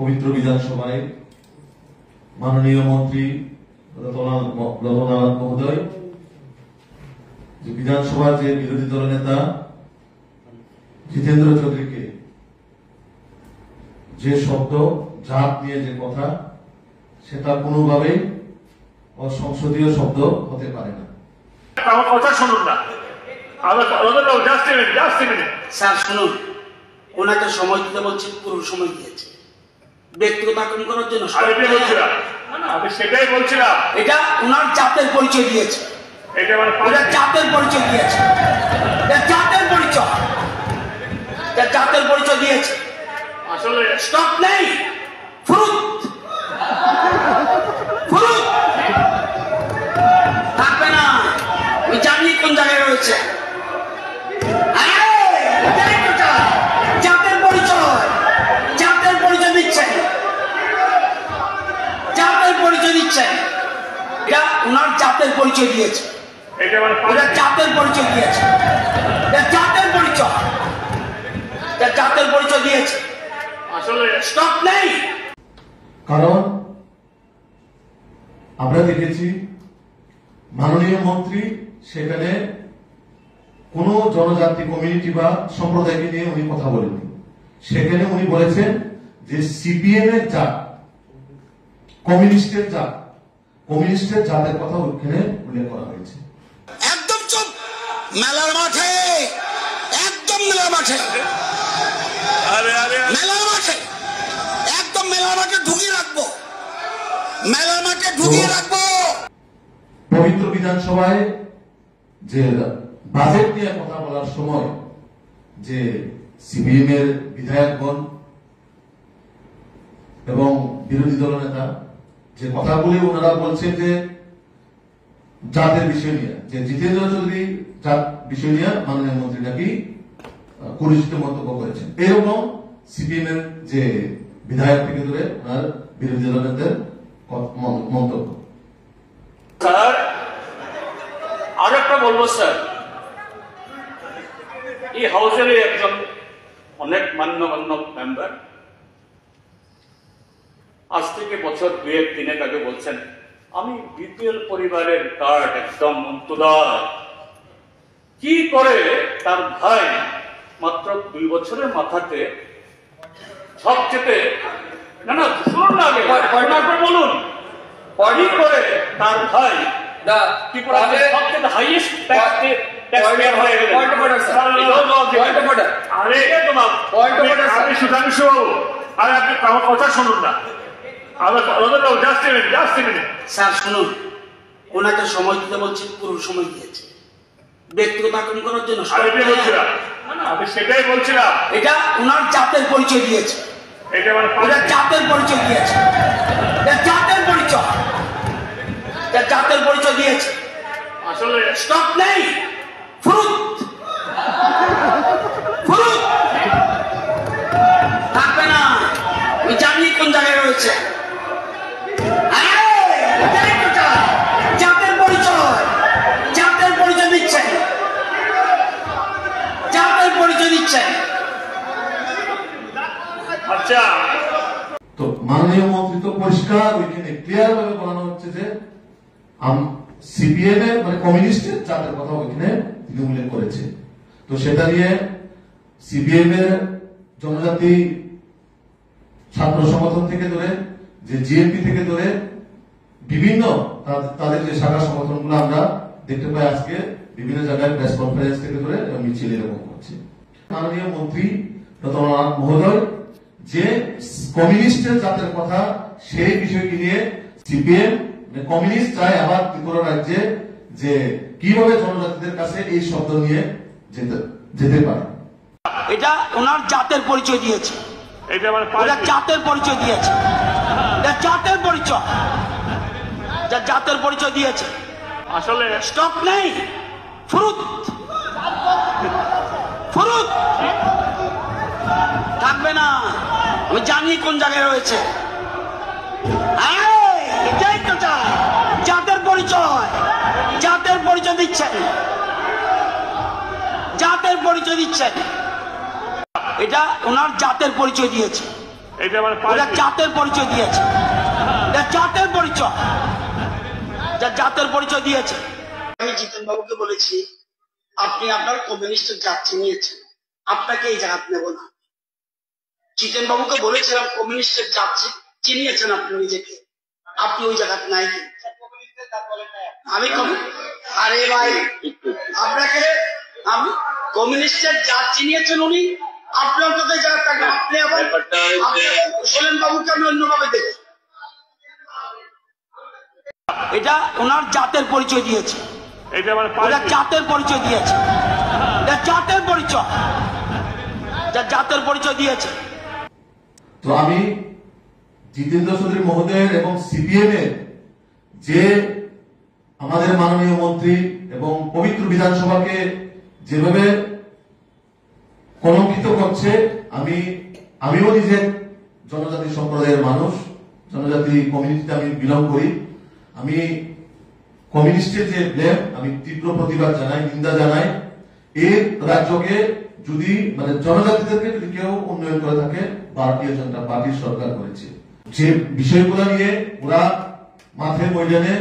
পবিত্র বিধানসভায় মাননীয় মন্ত্রী লবনাথ মহোদয় যে বিধানসভার যে বিরোধী দল নেতা জিতেন্দ্র চৌধুরীকে যে শব্দ জাত নিয়ে যে কথা সেটা কোনোভাবেই অসংসদীয় শব্দ হতে পারে না। আমার কথা শুনুন না, স্যার শুনুন, ওনাকে সময় দিতে বলছে, পুরো সময় দিয়েছে ব্যক্তিগত আক্রমণ করার জন্য। আমি সেটাই বলছিলাম, এটা ওনার জাতের পরিচয় দিয়েছে, এটা জাতের পরিচয় দিয়েছে, এটা জাতের পরিচয়, এটা জাতের পরিচয় দিয়েছে। আসলে স্টপ নেই, ফুরুত ফুরুত থাকবে না। আমি জানি কোন জায়গায় রয়েছে। জাতের পরিচয়, জাতের পরিচয় দিচ্ছেন, জাতের পরিচয় দিচ্ছেন। এটা ওনার জাতের পরিচয় দিয়েছে, এটা জাতের পরিচয় দিয়েছে, এটা জাতের পরিচয়, এটা জাতের পরিচয় দিয়েছে। আসলে স্টপ নেই। কারণ আমরা দেখেছি মাননীয় মন্ত্রী সেখানে কোন জনজাতি কমিউনিটি বা সম্প্রদায়কে নিয়ে উনি কথা বলেননি। সেখানে উনি বলেছেন যে সিপিএম এর জাত, কমিউনিস্টের জাত, কমিউনিস্টের জাতের কথা ওখানে উল্লেখ করা হয়েছে। একদম চুপ, মেলার মাঠে, একদম মেলার মাঠে, মেলার মাঠে, একদম মেলার মাঠে ঢুকিয়ে রাখবো, মেলার মাঠে ঢুকিয়ে রাখবো। পবিত্র বিধানসভায় যে বাজেট নিয়ে কথা বলার সময় যে সিপিএম এর বিধায়কগণ এবং বিরোধী দল নেতা যে কথাগুলি ওনারা বলছেন যে জাতের বিষয় নিয়ে, যে জিতেন্দ্র চৌধুরী জাত বিষয় নিয়ে মাননীয় মন্ত্রী নাকি কুরুচিত মন্তব্য করেছেন, এরকম সিপিএম এর যে বিধায়ক থেকে ধরে ওনার বিরোধী দল নেতাদের মন্তব্য। স্যার আর একটা বলবো স্যার, এই হাউসের একজন অনেক মান্যগণ্য মেম্বার আজ থেকে বছর 2-3 আগে বলছেন আমি বিপিএল পরিবারের কার্ড একদম অন্তদার। কি করে তার ভাই মাত্র 2 বছরের মাথাতে সবচেয়ে না শুনুন না আগে বলুন, কি করে তার ভাই সবচেয়ে হাইয়েস্ট ট্যাক্সপেয়ার হয়ে গেলেন। সুধাংশু আরে আপনি আমার কথা শুনুন না, স্যার শুনুন, ওনাকে সময় দিতে বলছে, পুরো সময় দিয়েছে ব্যক্তিগত আক্রমণ করার জন্য। আমি সেটাই বলছিলাম, এটা ওনার জাতের পরিচয় দিয়েছে, এটা জাতের পরিচয় দিয়েছে, এটা জাতের পরিচয়, এটা জাতের পরিচয় দিয়েছে। আসলে স্টপ নেই, ফুরুত ফুরুত থাকবে না। আমি জানি কোন জায়গায় রয়েছে। জাতের পরিচয়, জাতের পরিচয় দিচ্ছেন, জাতের পরিচয় দিচ্ছেন। আচ্ছা, তো মাননীয় মন্ত্রী তো পরিষ্কার ওইখানে ক্লিয়ার ভাবে বলানো হচ্ছে যে সিপিএম এর মানে কমিউনিস্টের জাতের কথা ওইখানে তিনি উল্লেখ করেছে। তো সেটা নিয়ে সিপিএম এর জনজাতি ছাত্র সংগঠন থেকে ধরে যে জিএমপি থেকে ধরে বিভিন্ন তাদের যে শাখা সংগঠনগুলো আমরা দেখতে পাই আজকে বিভিন্ন জায়গায় প্রেস কনফারেন্স থেকে ধরে মিছিল এরকম করছে। মাননীয় মন্ত্রী রতনলাল মহোদয় যে কমিউনিস্টের জাতের কথা সেই বিষয়টি নিয়ে সিপিএম কমিউনিস্ট চায় আবার ত্রিপুরা রাজ্যে যে কিভাবে জনজাতিদের কাছে এই শব্দ নিয়ে যেতে পারে। এটা ওনার জাতের পরিচয় দিয়েছে, এটা জাতের পরিচয় দিয়েছে, এটা জাতের পরিচয়, এটা জাতের পরিচয় দিয়েছে। আসলে স্টপ নেই, ফুরুত ফুরুত থাকবে না। আমি জানি কোন জায়গায় রয়েছে। এটাই তো চাই, জাতের পরিচয়, জাতের পরিচয় দিচ্ছেন, জাতের পরিচয় দিচ্ছেন। এটা ওনার জাতের পরিচয় দিয়েছে, ওরা জাতের পরিচয় দিয়েছে, জাতের পরিচয়, জাতের পরিচয় দিয়েছে। আমি জিতেন বাবুকে বলেছি, আপনি আপনার কমিউনিস্টের জাত চিনিয়েছেন, আপনাকে এই জায়গা নেব না। জিতেন বাবুকে বলেছিলাম কমিউনিস্টের জাত চিনিয়েছেন আপনি নিজেকে, আপনি ওই জায়গা নাই। আমি আরে ভাই, আপনাকে আমি কমিউনিস্টের জাত চিনিয়েছেন উনি, আপনি অন্তত জায়গা থাকবেন। আপনি আবার সোলেন বাবুকে আমি অন্যভাবে দেখি। এটা ওনার জাতের পরিচয় দিয়েছে, ওরা জাতের পরিচয় দিয়েছে, জাতের পরিচয়, জাতের পরিচয় দিয়েছে। তো আমি জিতেন্দ্র চৌধুরী মহোদয়ের এবং সিপিএম এর যে আমাদের মাননীয় মন্ত্রী এবং পবিত্র বিধানসভাকে যেভাবে কলঙ্কিত করছে, আমিও নিজে জনজাতি সম্প্রদায়ের মানুষ, জনজাতি কমিউনিটিতে আমি বিলং করি। আমি কমিউনিস্টের যে ব্লেম, আমি তীব্র প্রতিবাদ জানাই, নিন্দা জানাই। এই রাজ্যকে যদি মানে জনজাতিদেরকে যদি কেউ উন্নয়ন করে থাকে, ভারতীয় জনতা পার্টির সরকার করেছে। যে বিষয়গুলো নিয়ে ওরা মাথায় ময়দানে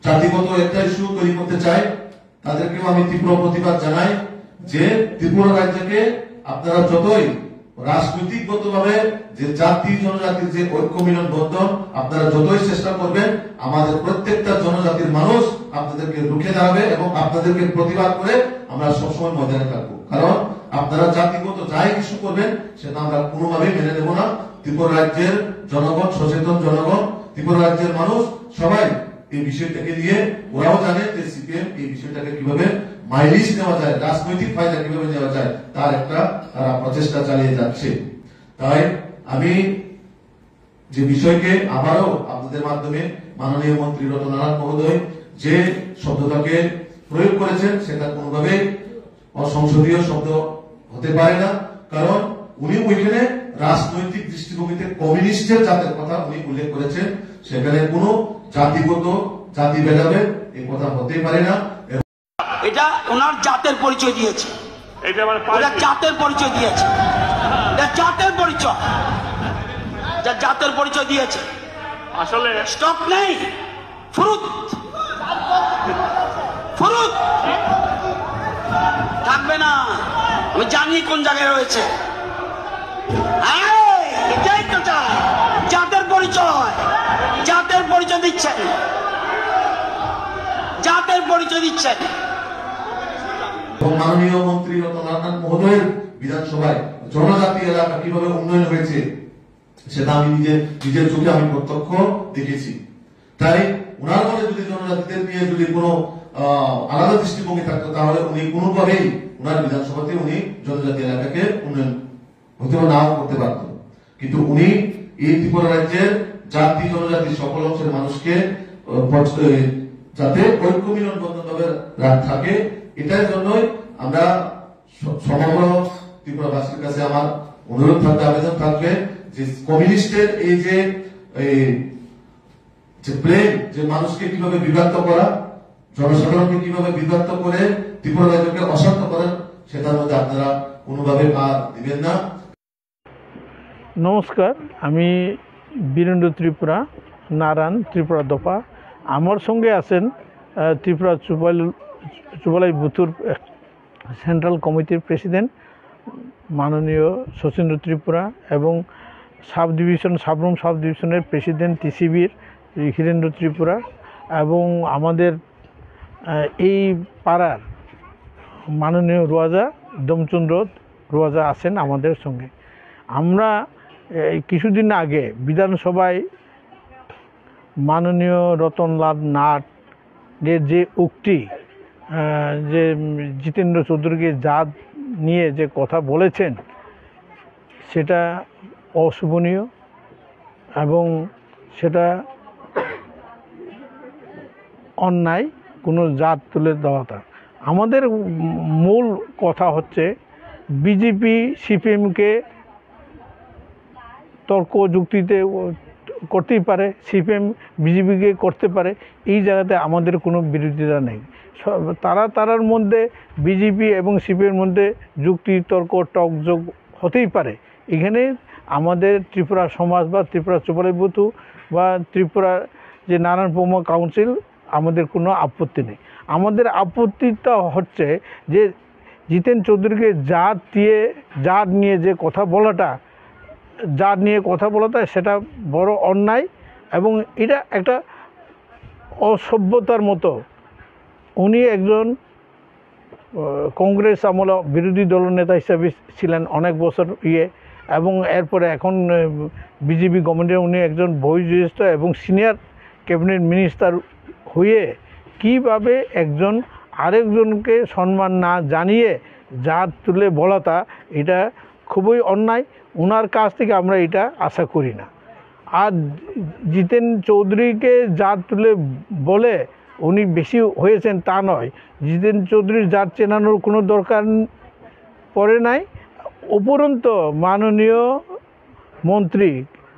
জাতিগত একটা ইস্যু তৈরি করতে চায়, তাদেরকেও আমি তীব্র প্রতিবাদ জানাই যে ত্রিপুরা রাজ্যকে আপনারা যতই রাজনৈতিকগতভাবে যে জাতি জনজাতির যে ঐক্য মিলন বন্ধন আপনারা যতই চেষ্টা করবেন, আমাদের প্রত্যেকটা জনজাতির মানুষ আপনাদেরকে রুখে দাঁড়াবে এবং আপনাদেরকে প্রতিবাদ করে আমরা সবসময় ময়দানে থাকবো। কারণ আপনারা জাতিগত যাই কিছু করবেন সেটা আমরা কোনোভাবেই মেনে নেব না। ত্রিপুরা রাজ্যের জনগণ, সচেতন জনগণ, ত্রিপুরা রাজ্যের মানুষ সবাই এই বিষয়টাকে নিয়ে, ওরাও জানে যে সিপিএম এই বিষয়টাকে কিভাবে মাইলিজ নেওয়া যায়, রাজনৈতিক ফায়দা কিভাবে নেওয়া যায়, তার একটা তারা প্রচেষ্টা চালিয়ে যাচ্ছে। তাই আমি যে বিষয়কে আবারও আপনাদের মাধ্যমে মাননীয় মন্ত্রী রতনারায়ণ মহোদয় যে শব্দটাকে প্রয়োগ করেছেন সেটা কোনোভাবে অসংসদীয় শব্দ হতে পারে না। কারণ উনি ওইখানে রাজনৈতিক দৃষ্টিভঙ্গিতে কমিউনিস্টের জাতের কথা উনি উল্লেখ করেছেন, সেখানে কোনো জাতিগত জাতি ভেদাভেদ এই কথা হতে পারে না। এটা ওনার জাতের পরিচয় দিয়েছে, ওরা জাতের পরিচয় দিয়েছে, জাতের পরিচয়, জাতের পরিচয় দিয়েছে। আসলে স্টক নেই, ফুরুত ফুরুত থাকবে না। আমি জানি কোন জায়গায় রয়েছে, এটাই তো চাই। জাতের পরিচয়, জাতের পরিচয় দিচ্ছেন, জাতের পরিচয় দিচ্ছেন। মাননীয় মন্ত্রী রতনারায়ণ মহোদয়ের বিধানসভায় জনজাতি এলাকা কিভাবে উন্নয়ন হয়েছে সেটা আমি নিজের চোখে আমি প্রত্যক্ষ দেখেছি। তাই ওনার মনে যদি জনজাতিদের নিয়ে যদি কোনো আলাদা দৃষ্টিভঙ্গি থাকতো তাহলে উনি কোনোভাবেই ওনার বিধানসভাতে উনি জনজাতি এলাকাকে উন্নয়ন হতে নাও করতে পারত। কিন্তু উনি এই ত্রিপুরা রাজ্যের জাতি জনজাতি সকল অংশের মানুষকে যাতে ঐক্য মিলন বন্ধনভাবে থাকে, এটার জন্যই আমরা সমগ্র ত্রিপুরাবাসীর কাছে আমার অনুরোধ থাকবে, আবেদন থাকবে যে কমিউনিস্টের এই যে প্লেন যে মানুষকে কিভাবে বিভক্ত করা, জনসাধারণকে কিভাবে বিভক্ত করে ত্রিপুরা রাজ্যকে অশান্ত করেন, সেটার মধ্যে আপনারা কোনোভাবে পা দিবেন না। নমস্কার, আমি বীরেন্দ্র ত্রিপুরা, নারায়ণ ত্রিপুরা দফা। আমার সঙ্গে আছেন ত্রিপুরা চুবালাই বুথুর সেন্ট্রাল কমিটির প্রেসিডেন্ট মাননীয় শচীন্দ্র ত্রিপুরা এবং সাবরুম সাব ডিভিশনের প্রেসিডেন্ট টিসিবির হীরেন্দ্র ত্রিপুরা এবং আমাদের এই পাড়ার মাননীয় রোয়াজা দমচন্দ্র রোয়াজা আছেন আমাদের সঙ্গে। আমরা কিছুদিন আগে বিধানসভায় মাননীয় রতনলাল নাথের যে উক্তি, যে জিতেন্দ্র চৌধুরীকে জাত নিয়ে যে কথা বলেছেন সেটা অশোভনীয় এবং সেটা অন্যায়, কোনো জাত তুলে দেওয়াটা। আমাদের মূল কথা হচ্ছে বিজেপি সিপিএমকে তর্ক যুক্তিতে করতেই পারে, সিপিএম বিজেপিকে করতে পারে, এই জায়গাতে আমাদের কোনো বিরোধিতা নেই। তারার মধ্যে বিজেপি এবং সিপিএমের মধ্যে যুক্তি তর্ক টকযোগ হতেই পারে, এখানে আমাদের ত্রিপুরা সমাজ বা ত্রিপুরা চোপালাইবুথু বা ত্রিপুরা যে নারায়ণ পৌর কাউন্সিল আমাদের কোনো আপত্তি নেই। আমাদের আপত্তিটা হচ্ছে যে জিতেন চৌধুরীকে জাত নিয়ে যে কথা বলাটা সেটা বড় অন্যায় এবং এটা একটা অসভ্যতার মতো। উনি একজন কংগ্রেস আমল বিরোধী দলনেতা হিসাবে ছিলেন অনেক বছর এবং এরপরে এখন বিজেপি গভর্নমেন্টে উনি একজন বয়োজ্যেষ্ঠ এবং সিনিয়র ক্যাবিনেট মিনিস্টার হয়ে কিভাবে একজন আরেকজনকে সম্মান না জানিয়ে জাত তুলে বলাটা এটা খুবই অন্যায়। ওনার কাছ থেকে আমরা এটা আশা করি না। আর জিতেন চৌধুরীকে জাত তুলে বলে উনি বেশি হয়েছেন তা নয়। জিতেন চৌধুরীর জাত চেনানোর কোনো দরকার পড়ে নাই। উপরন্ত মাননীয় মন্ত্রী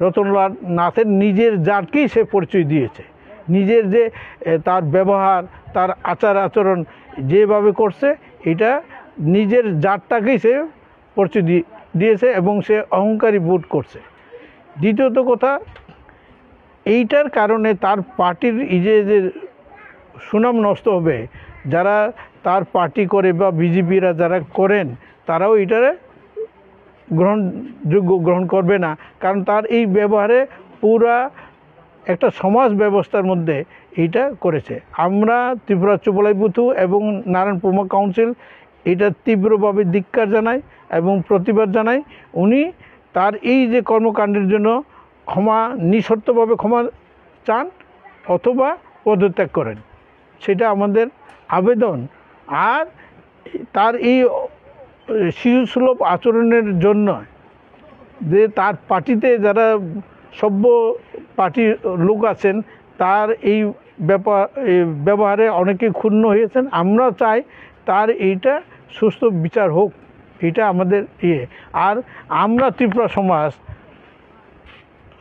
রতনলাল নাথের নিজের জাতকেই সে পরিচয় দিয়েছে। নিজের যে তার ব্যবহার, তার আচার আচরণ যেভাবে করছে, এটা নিজের জাতটাকেই সে পরিচয় দিয়েছে এবং সে অহংকারী বোধ করছে। দ্বিতীয়ত কথা, এইটার কারণে তার পার্টির যে সুনাম নষ্ট হবে। যারা তার পার্টি করে বা বিজেপিরা যারা করেন তারাও এটারে গ্রহণ করবে না, কারণ তার এই ব্যবহারে পুরা একটা সমাজ ব্যবস্থার মধ্যে এইটা করেছে। আমরা ত্রিপুরা চোপালাইবুথু এবং নারায়ণ পৌর কাউন্সিল এটা তীব্রভাবে ধিক্কার জানাই এবং প্রতিবাদ জানাই। উনি তার এই যে কর্মকাণ্ডের জন্য নিঃশর্তভাবে ক্ষমা চান অথবা পদত্যাগ করেন, সেটা আমাদের আবেদন। আর তার এই শিশুসুলভ আচরণের জন্য যে তার পার্টিতে যারা সভ্য পার্টির লোক আছেন তার এই ব্যবহারে অনেকে ক্ষুণ্ণ হয়েছেন। আমরা চাই তার এইটা সুস্থ বিচার হোক, এটা আমাদের আর আমরা ত্রিপুরা সমাজ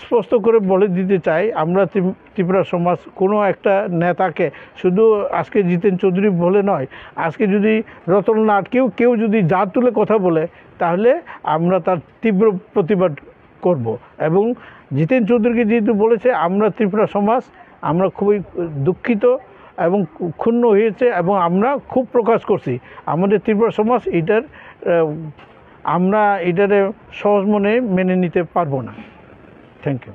স্পষ্ট করে বলে দিতে চাই, আমরা ত্রিপুরা সমাজ কোনো একটা নেতাকে শুধু আজকে জিতেন চৌধুরী বলে নয়, আজকে যদি রতনলাল কেউ যদি জাত তুলে কথা বলে তাহলে আমরা তার তীব্র প্রতিবাদ করব। এবং জিতেন চৌধুরীকে যেহেতু বলেছে, আমরা ত্রিপুরা সমাজ আমরা খুবই দুঃখিত এবং ক্ষুণ্ণ হয়েছে এবং আমরা খুব প্রকাশ করছি আমাদের ত্রিপুরা সমাজ আমরা এটারে সহজ মনে মেনে নিতে পারবো না। Thank you.